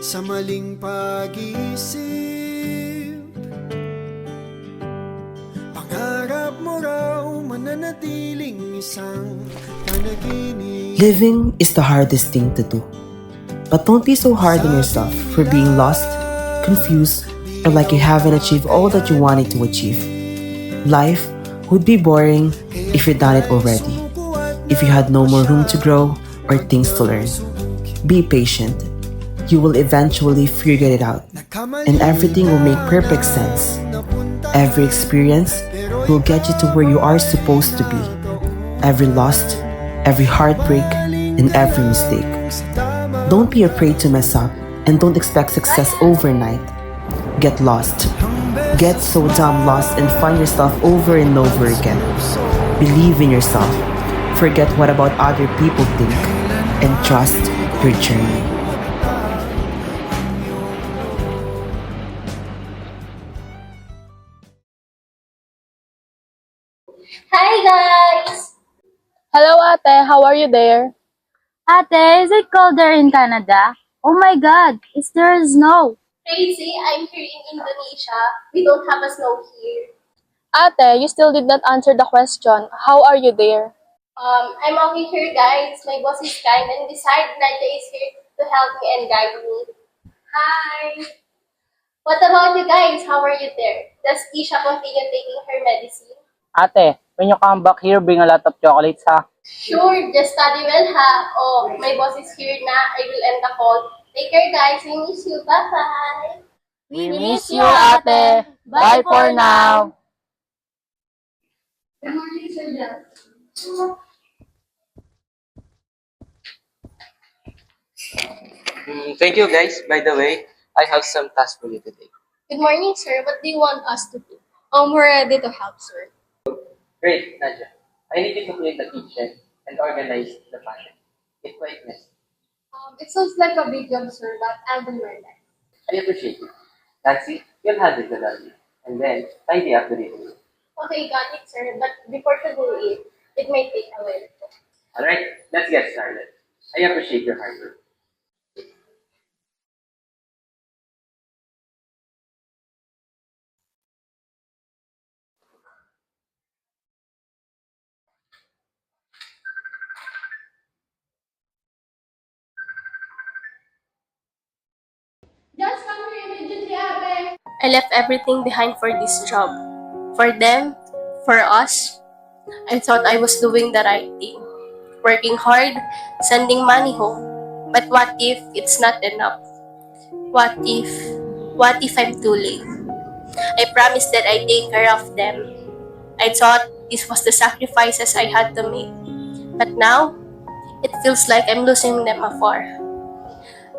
sa maling pag-iisip. Pangarap mo raw mananatiling isang panaginip. Living is the hardest thing to do. But don't be so hard on yourself for being lost, confused, or like you haven't achieved all that you wanted to achieve. Life would be boring if you'd done it already. If you had no more room to grow or things to learn. Be patient. You will eventually figure it out, and everything will make perfect sense. Every experience will get you to where you are supposed to be. Every loss, every heartbreak, and every mistake. Don't be afraid to mess up, and don't expect success overnight. Get lost. Get so damn lost and find yourself over and over again. Believe in yourself. Forget what about other people think, and trust your journey. Hi guys! Hello, ate. How are you there? Ate, is it cold there in Canada? Oh my God, is there snow? Crazy, I'm here in Indonesia. We don't have a snow here. Ate, you still did not answer the question. How are you there? I'm okay here guys. My boss is kind and besides, Nadia is here to help me and guide me. Hi! What about you guys? How are you there? Does Isha continue taking her medicine? Ate, when you come back here, bring a lot of chocolates, ha? Sure, just study well ha. Oh, my boss is here na. I will end the call. Take care guys. I miss you. Bye-bye. We miss you, ate. Bye for now. Good morning, Sir John. Thank you guys. By the way, I have some tasks for you today. Good morning, sir. What do you want us to do? We're ready to help, sir. Great, Nadia. I need you to clean the kitchen and organize the pantry. It's quite messy. It sounds like a big job, sir, but I'll do my best. I appreciate it. Nancy, you'll handle the laundry and then tidy up the living room. Okay, got it, sir. But before to do it may take a while. Alright, let's get started. I appreciate your hard work. Just come here immediately, Ate. I left everything behind for this job. For them, for us. I thought I was doing the right thing. Working hard, sending money home. But what if it's not enough? What if I'm too late? I promised that I'd take care of them. I thought this was the sacrifices I had to make. But now, it feels like I'm losing them afar.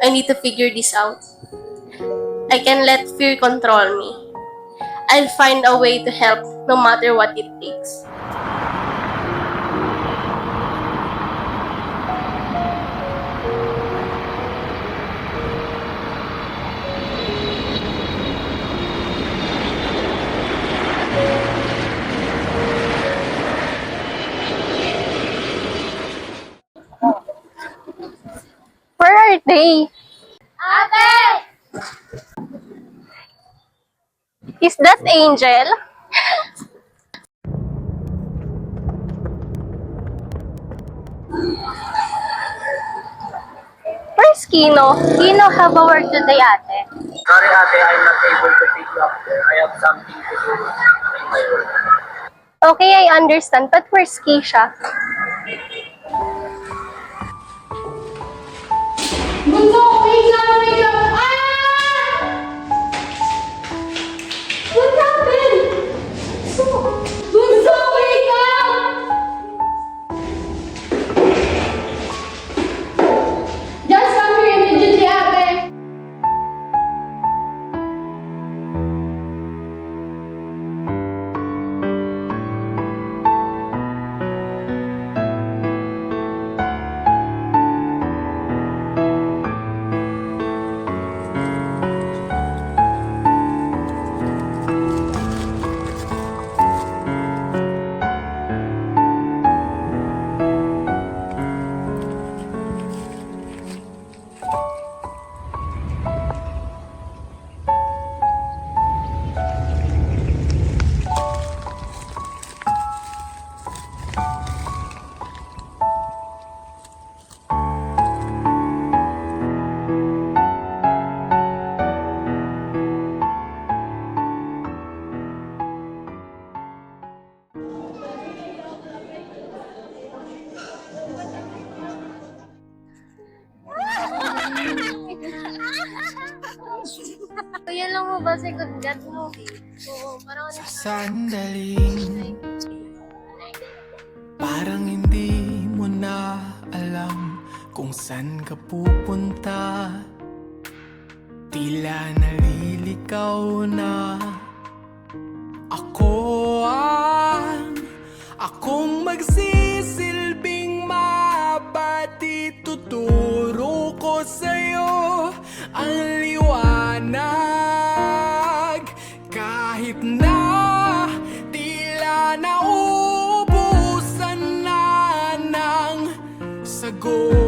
I need to figure this out. I can let fear control me. I'll find a way to help no matter what it takes. Where are they? Ate! Is that Angel? Where's Kino? Kino have a work today, ate. Sorry, ate, I'm not able to pick you up there. I have something to do in my work. Okay, I understand. But where's Keisha? Bunso, wait lang, wait lang! Ah! What happened? Bunso, wake up! Just come here immediately, Ate. mo ba si Good God mo? Oo, parang ano Sandaling parang hindi mo na alam kung saan ka pupunta. Tila nalilikaw na akong magsisilbing mapati. Tuturo ko sa'yo ang liwanag kahit na tila naubusan na ng sagot.